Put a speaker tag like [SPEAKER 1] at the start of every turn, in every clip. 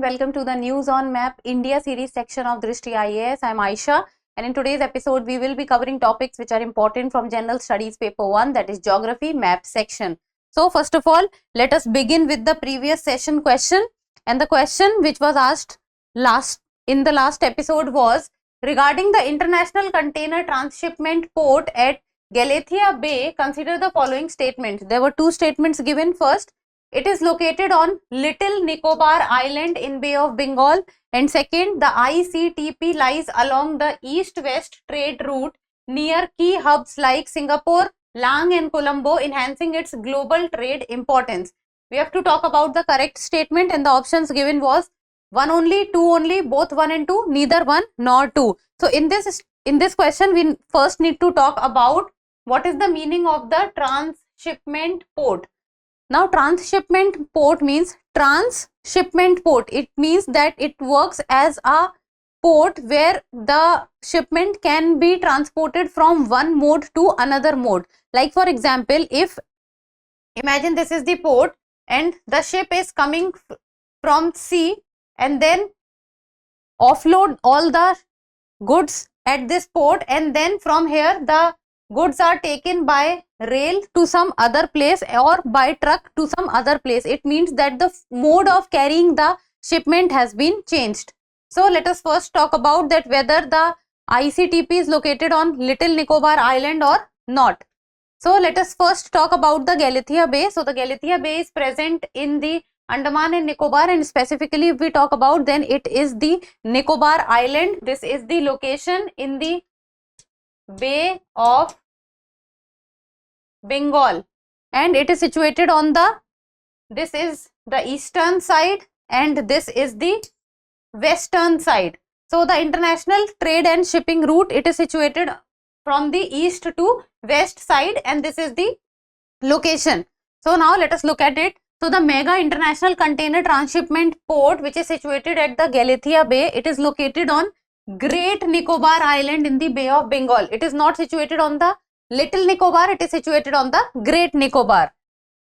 [SPEAKER 1] welcome to the News on Map India series section of Drishti IAS. I am Aisha, and in today's episode we will be covering topics which are important from General Studies paper 1, that is Geography Map section. So first of all, let us begin with the previous session question, and the question which was asked in the last episode was regarding the International Container Transshipment Port at Galathea Bay. Consider the following statements. There were two statements given. First, it is located on Little Nicobar Island in Bay of Bengal, and second, the ICTP lies along the east-west trade route near key hubs like Singapore, Lang and Colombo, enhancing its global trade importance. We have to talk about the correct statement, and the options given was 1 only, 2 only, both 1 and 2, neither 1 nor 2. So in this question we first need to talk about what is the meaning of the transshipment port. Now, transshipment port means transshipment port. It means that it works as a port where the shipment can be transported from one mode to another mode. Like for example, if imagine this is the port and the ship is coming from sea and then offload all the goods at this port, and then from here the goods are taken by rail to some other place or by truck to some other place. It means that the mode of carrying the shipment has been changed. So let us first talk about that whether the ICTP is located on Little Nicobar Island or not. So let us first talk about the Galathea Bay. So the Galathea Bay is present in the Andaman and Nicobar, and specifically if we talk about, then it is the Nicobar Island. This is the location in the Bay of Bengal, and it is situated on this is the eastern side and this is the western side. So the international trade and shipping route, it is situated from the east to west side, and this is the location. So now let us look at it. So the Mega International Container Transshipment Port, which is situated at the Galathea Bay, it is located on Great Nicobar Island in the Bay of Bengal. It is not situated on the Little Nicobar, it is situated on the Great Nicobar,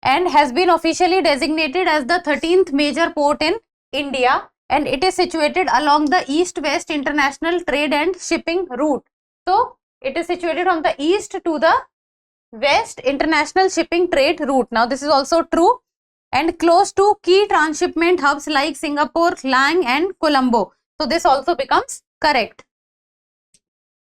[SPEAKER 1] and has been officially designated as the 13th major port in India, and it is situated along the east-west international trade and shipping route. So it is situated on the east to the west international shipping trade route. Now this is also true, and close to key transshipment hubs like Singapore, Lang and Colombo. So this also becomes correct.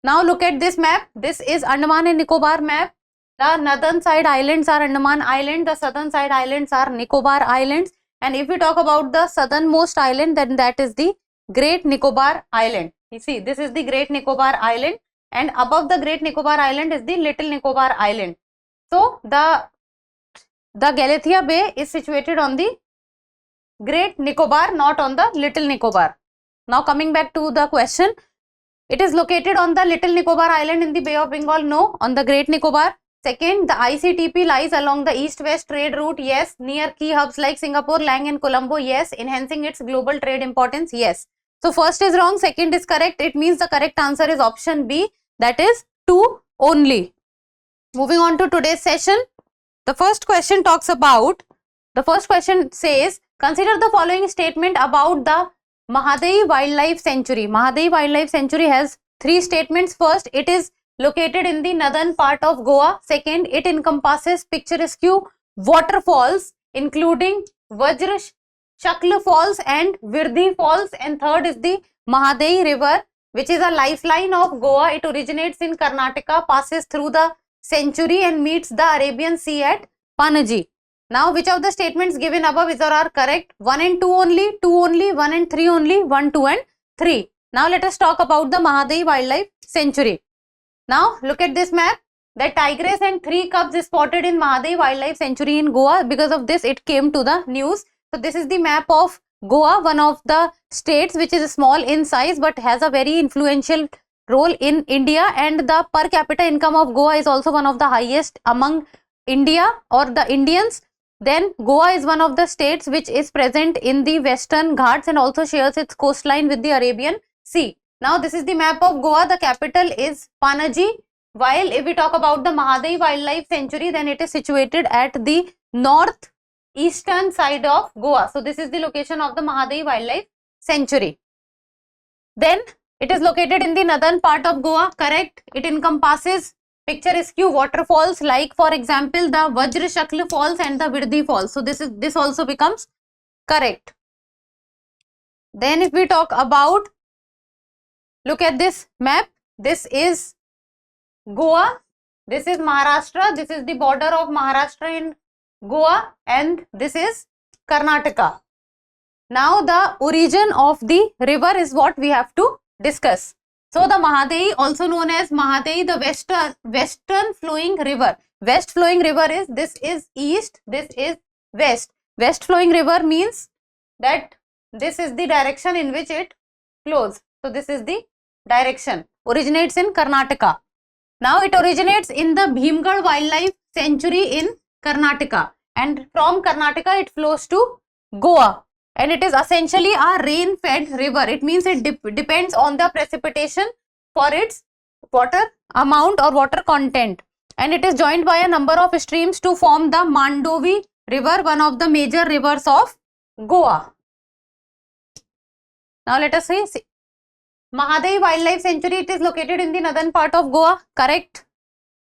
[SPEAKER 1] Now look at this map. This is Andaman and Nicobar map. The northern side islands are Andaman Island, the southern side islands are Nicobar Islands, and if we talk about the southernmost island, then that is the Great Nicobar Island. You see, this is the Great Nicobar Island, and above the Great Nicobar Island is the Little Nicobar Island. So the Galathea Bay is situated on the Great Nicobar, not on the Little Nicobar. Now coming back to the question, it is located on the Little Nicobar Island in the Bay of Bengal. No, on the Great Nicobar. Second, the ICTP lies along the east-west trade route. Yes. Near key hubs like Singapore, Lang and Colombo. Yes. Enhancing its global trade importance. Yes. So first is wrong, second is correct. It means the correct answer is option B, that is 2 only. Moving on to today's session. The first question says, consider the following statement about the Mahadei Wildlife Sanctuary. Mahadei Wildlife Sanctuary has 3 statements. First, it is located in the northern part of Goa. Second, it encompasses picturesque waterfalls including Vajra Shakla Falls and Virdhi Falls. And third is the Mahadei River, which is a lifeline of Goa. It originates in Karnataka, passes through the sanctuary and meets the Arabian Sea at Panaji. Now, which of the statements given above is or are correct? 1 and 2 only, 2 only, 1 and 3 only, 1, 2 and 3. Now, let us talk about the Mahadei Wildlife Sanctuary. Now, look at this map. The tigress and 3 cubs is spotted in Mahadei Wildlife Sanctuary in Goa. Because of this, it came to the news. So, this is the map of Goa, one of the states which is small in size but has a very influential role in India, and the per capita income of Goa is also one of the highest among India or the Indians. Then Goa is one of the states which is present in the Western Ghats and also shares its coastline with the Arabian Sea. Now this is the map of Goa. The capital is Panaji. While if we talk about the Mahadei Wildlife Sanctuary, then it is situated at the north eastern side of Goa. So this is the location of the Mahadevi Wildlife Sanctuary. Then it is located in the northern part of Goa, correct. It encompasses picturesque waterfalls like, for example, the Vajrashakla Falls and the Virdi Falls. So this also becomes correct. Then if we talk about, look at this map, this is Goa, this is Maharashtra, this is the border of Maharashtra and Goa, and this is Karnataka. Now the origin of the river is what we have to discuss. So the Mahadevi, also known as Mahadevi, the western flowing river. West flowing river is, this is east, this is west. West flowing river means that this is the direction in which it flows. So this is the direction. Originates in Karnataka. Now it originates in the Bhimgarh Wildlife Sanctuary in Karnataka, and from Karnataka it flows to Goa, and it is essentially a rain-fed river. It means it depends on the precipitation for its water amount or water content, and it is joined by a number of streams to form the Mandovi River, one of the major rivers of Goa. Now let us see. Mahadevi Wildlife Sanctuary, it is located in the northern part of Goa, correct.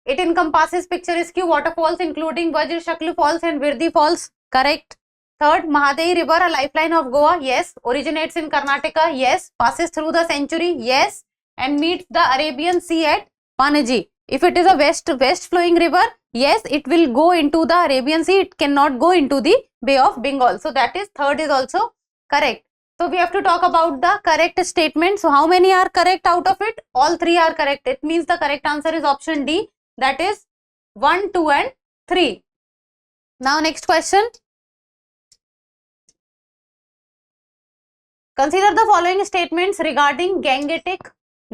[SPEAKER 1] It encompasses picturesque waterfalls including Vajrashakla Falls and Virdi Falls, correct. Third, Mahadevi River, a lifeline of Goa, yes. Originates in Karnataka, yes. Passes through the sanctuary, yes. And meets the Arabian Sea at Panaji. If it is a west flowing river, yes, it will go into the Arabian Sea. It cannot go into the Bay of Bengal. So that is, third is also correct. So we have to talk about the correct statement. So how many are correct out of it? All three are correct. It means the correct answer is option D, that is 1, 2 and 3. Now next question. Consider the following statements regarding Gangetic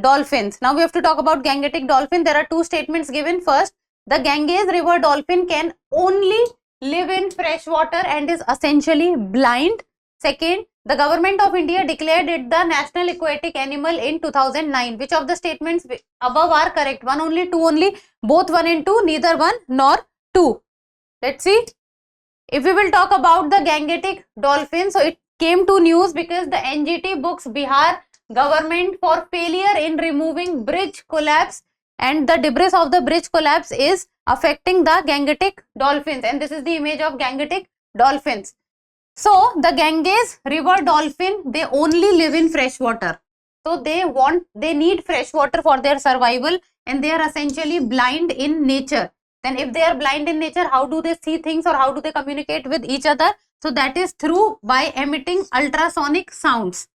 [SPEAKER 1] dolphins. Now we have to talk about Gangetic dolphin. There are two statements given. First, the Ganges river dolphin can only live in fresh water and is essentially blind. Second, the government of India declared it the national aquatic animal in 2009. Which of the statements above are correct? 1 only, 2 only, both 1 and 2, neither 1 nor 2. Let's see. If we will talk about the Gangetic dolphin, so it came to news because the NGT books Bihar government for failure in removing bridge collapse, and the debris of the bridge collapse is affecting the Gangetic dolphins, and this is the image of Gangetic dolphins. So the Ganges river dolphin, they only live in fresh water. So they need fresh water for their survival, and they are essentially blind in nature. Then if they are blind in nature, how do they see things or how do they communicate with each other? So that is by emitting ultrasonic sounds.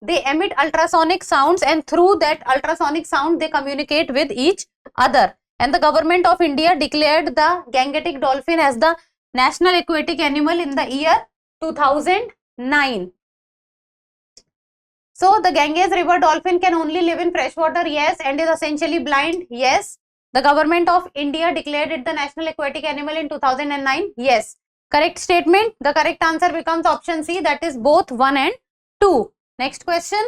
[SPEAKER 1] They emit ultrasonic sounds, and through that ultrasonic sound they communicate with each other. And the government of India declared the Gangetic dolphin as the national aquatic animal in the year 2009. So the Ganges river dolphin can only live in fresh water, yes, and is essentially blind, yes. The government of India declared it the national aquatic animal in 2009, yes. Correct statement. The correct answer becomes option C, that is both 1 and 2. Next question.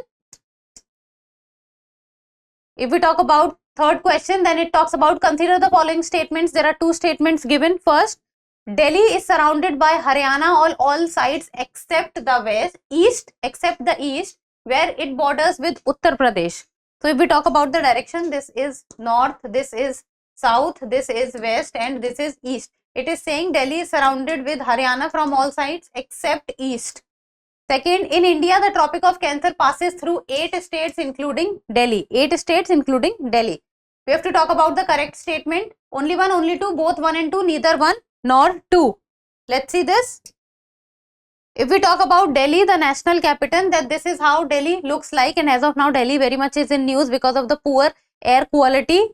[SPEAKER 1] If we talk about third question, then it talks about consider the following statements. There are two statements given. First, Delhi is surrounded by Haryana on all sides except the east, where it borders with Uttar Pradesh. So if we talk about the direction, this is north, this is south, this is west, and this is east. It is saying Delhi is surrounded with Haryana from all sides except east. Second, in India, the Tropic of Cancer passes through 8 states including Delhi. 8 states including Delhi. We have to talk about the correct statement. Only 1, only 2, both 1 and 2, neither 1 nor 2. Let's see this. If we talk about Delhi, the national capital, that this is how Delhi looks like, and as of now Delhi very much is in news because of the poor air quality.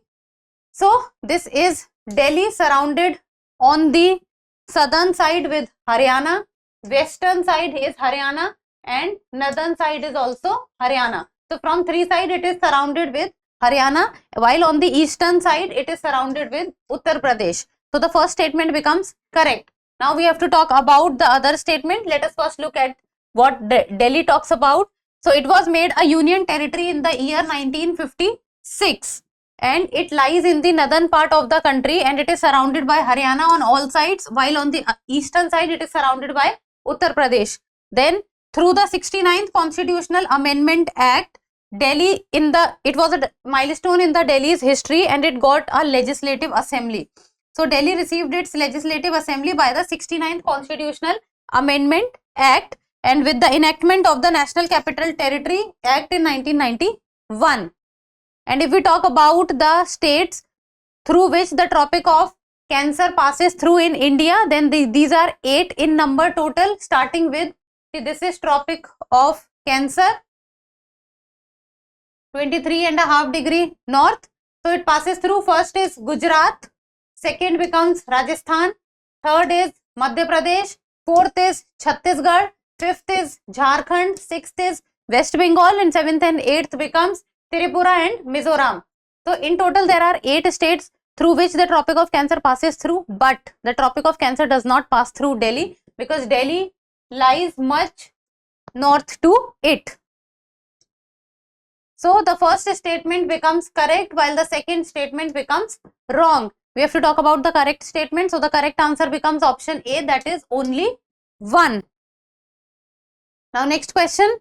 [SPEAKER 1] So this is Delhi surrounded on the southern side with Haryana, western side is Haryana, and northern side is also Haryana. So from 3 sides it is surrounded with Haryana, while on the eastern side it is surrounded with Uttar Pradesh. So the first statement becomes correct. Now we have to talk about the other statement. Let us first look at what Delhi talks about. So it was made a union territory in the year 1956, and it lies in the northern part of the country and it is surrounded by Haryana on all sides, while on the eastern side it is surrounded by Uttar Pradesh. Then through the 69th Constitutional Amendment Act, Delhi it was a milestone in the Delhi's history and it got a legislative assembly. So Delhi received its legislative assembly by the 69th Constitutional Amendment Act and with the enactment of the National Capital Territory Act in 1991. And if we talk about the states through which the Tropic of Cancer passes through in India, then these are 8 in number total, starting with, this is Tropic of Cancer, 23.5 degree north. So it passes through. First is Gujarat, second becomes Rajasthan, third is Madhya Pradesh, fourth is Chhattisgarh, fifth is Jharkhand, sixth is West Bengal, and seventh and eighth becomes Tripura and Mizoram. So in total there are 8 states through which the Tropic of Cancer passes through, but the Tropic of Cancer does not pass through Delhi because Delhi lies much north to it. So the first statement becomes correct while the second statement becomes wrong. We have to talk about the correct statement. So the correct answer becomes option A, that is only 1. Now next question.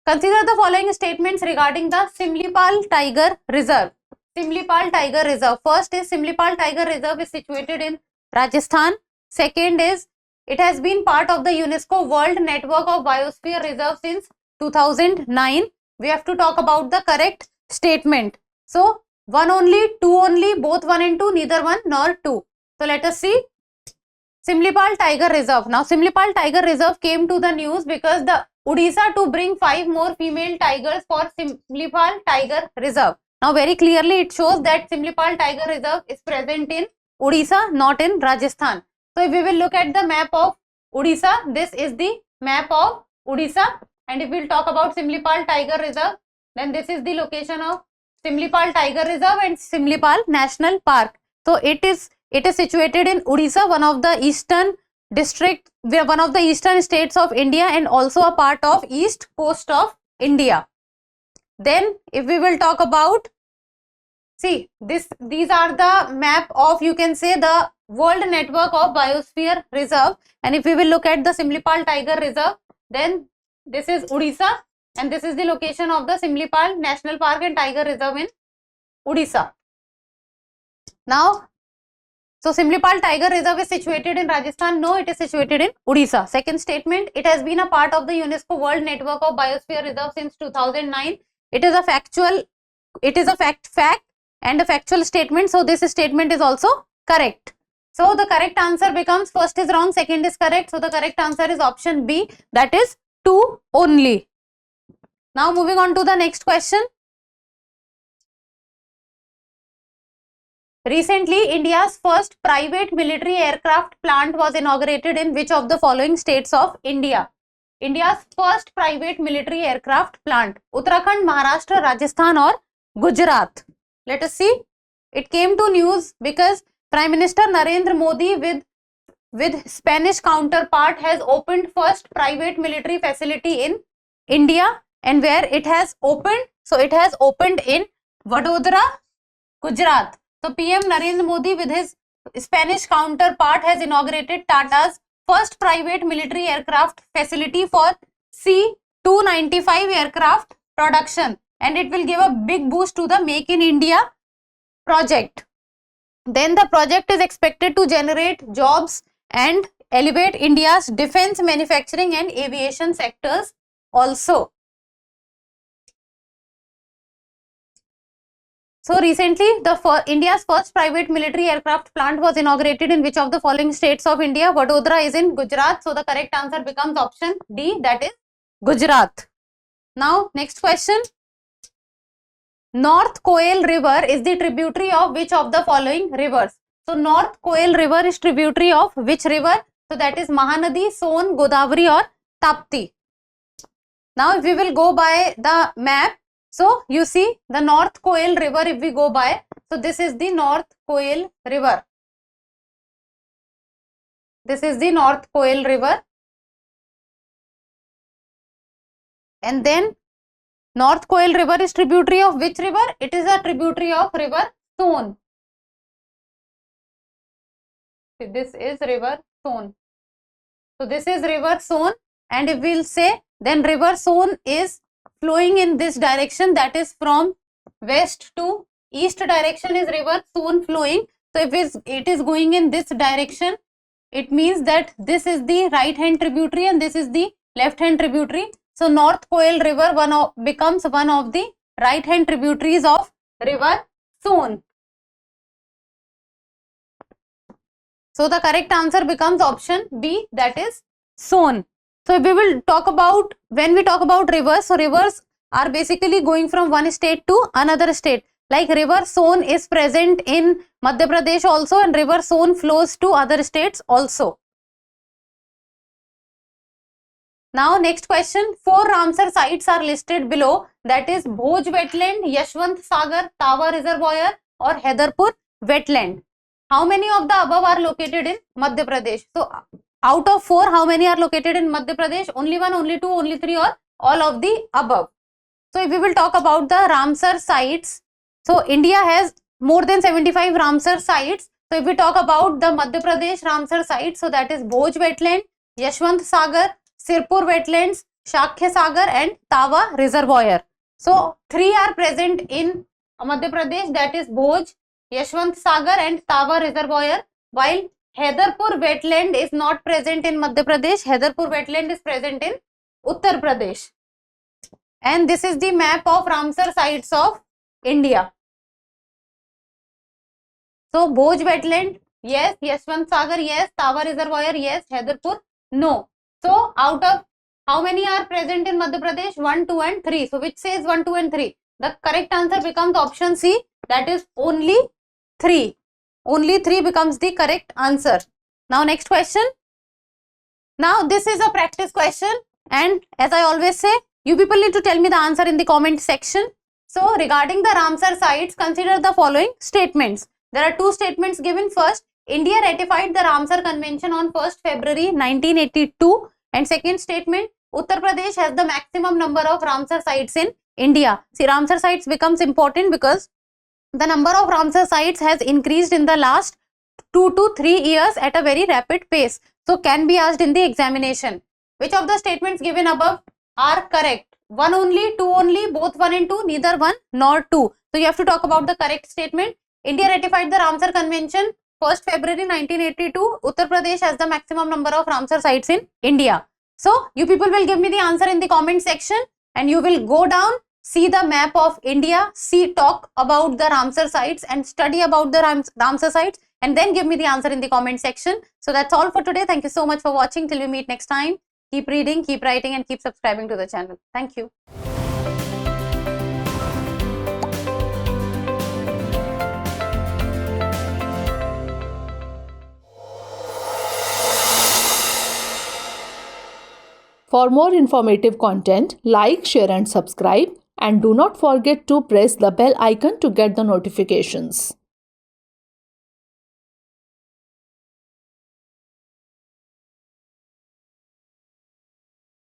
[SPEAKER 1] Consider the following statements regarding the Simlipal Tiger Reserve. Simlipal Tiger Reserve. First is Simlipal Tiger Reserve is situated in Rajasthan. Second is it has been part of the UNESCO World Network of Biosphere Reserve since 2009. We have to talk about the correct statement. So 1 only, 2 only, both 1 and 2, neither 1 nor 2. So let us see Simlipal Tiger Reserve. Now Simlipal Tiger Reserve came to the news because the Odisha to bring 5 more female tigers for Simlipal Tiger Reserve. Now very clearly it shows that Simlipal Tiger Reserve is present in Odisha, not in Rajasthan. So if we will look at the map of Odisha, this is the map of Odisha, and if we will talk about Simlipal Tiger Reserve, then this is the location of Simlipal Tiger Reserve and Simlipal National Park. So it is situated in Odisha, one of the eastern district, one of the eastern states of India and also a part of east coast of India. Then if we will talk about, see these are the map of, you can say, the World Network of Biosphere Reserve, and if we will look at the Simlipal Tiger Reserve, then this is Odisha and this is the location of the Simlipal National Park and Tiger Reserve in Odisha. Now, so Simlipal Tiger Reserve is situated in Rajasthan. No, it is situated in Odisha. Second statement, it has been a part of the UNESCO World Network of Biosphere Reserve since 2009. It is a fact and a factual statement. So this statement is also correct. So the correct answer becomes, first is wrong, second is correct. So the correct answer is option B, that is 2 only. Now moving on to the next question. Recently, India's first private military aircraft plant was inaugurated in which of the following states of India? India's first private military aircraft plant. Uttarakhand, Maharashtra, Rajasthan or Gujarat? Let us see. It came to news because Prime Minister Narendra Modi with Spanish counterpart has opened first private military facility in India, and where it has opened? So it has opened in Vadodara, Gujarat. So PM Narendra Modi with his Spanish counterpart has inaugurated Tata's first private military aircraft facility for C-295 aircraft production, and it will give a big boost to the Make in India project. Then the project is expected to generate jobs and elevate India's defense, manufacturing and aviation sectors also. So recently, India's first private military aircraft plant was inaugurated in which of the following states of India? Vadodara is in Gujarat. So the correct answer becomes option D, that is Gujarat. Now next question. North Koel River is the tributary of which of the following rivers? So North Koel River is tributary of which river? So that is Mahanadi, Son, Godavari or Tapti. Now if we will go by the map, so you see the North Koel River, if we go by, so this is the North Koel River. This is the North Koel River. And then North Koel river is tributary of which river? It is a tributary of river Son. This is river Son. So this is river Son, and if we'll say, then river Son is flowing in this direction, that is from west to east direction is river Son flowing. So if it is going in this direction, it means that this is the right hand tributary and this is the left hand tributary. So North Koel river becomes one of the right hand tributaries of river Son. So the correct answer becomes option B, that is Son. So we will talk about, when we talk about rivers, so rivers are basically going from one state to another state. Like river Son is present in Madhya Pradesh also, and river Son flows to other states also. Now next question, 4 Ramsar sites are listed below, that is Bhoj wetland, Yashwant Sagar, Tawa reservoir or Haidarpur wetland. How many of the above are located in Madhya Pradesh? So out of 4, how many are located in Madhya Pradesh? Only 1, only 2, only 3, or all of the above? So if we will talk about the Ramsar sites, so India has more than 75 Ramsar sites. So if we talk about the Madhya Pradesh Ramsar sites, so that is Bhoj wetland, Yashwant Sagar, Sirpur wetlands, Shakya Sagar and Tawa reservoir. So 3 are present in Madhya Pradesh, that is Bhoj, Yashwant Sagar and Tawa reservoir, while Haidarpur wetland is not present in Madhya Pradesh. Haidarpur wetland is present in Uttar Pradesh. And this is the map of Ramsar sites of India. So Bhoj wetland, yes. Yashwant Sagar, yes. Tawa reservoir, yes. Haidarpur, no. So out of how many are present in Madhya Pradesh? 1, 2 and 3. So which says 1, 2 and 3? The correct answer becomes option C, that is only 3. Only 3 becomes the correct answer. Now next question. Now this is a practice question, and as I always say, you people need to tell me the answer in the comment section. So regarding the Ramsar sites, consider the following statements. There are 2 statements given. First, India ratified the Ramsar Convention on 1st February 1982. And second statement, Uttar Pradesh has the maximum number of Ramsar sites in India. See, Ramsar sites becomes important because the number of Ramsar sites has increased in the last 2 to 3 years at a very rapid pace. So can be asked in the examination. Which of the statements given above are correct? 1 only, 2 only, both 1 and 2, neither 1 nor 2. So you have to talk about the correct statement. India ratified the Ramsar Convention 1st February 1982. Uttar Pradesh has the maximum number of Ramsar sites in India. So you people will give me the answer in the comment section, and you will go down, see the map of India, talk about the Ramsar sites and study about the Ramsar sites, and then give me the answer in the comment section. So that's all for today. Thank you so much for watching. Till we meet next time. Keep reading, keep writing and keep subscribing to the channel. Thank you.
[SPEAKER 2] For more informative content, like, share and subscribe, and do not forget to press the bell icon to get the notifications.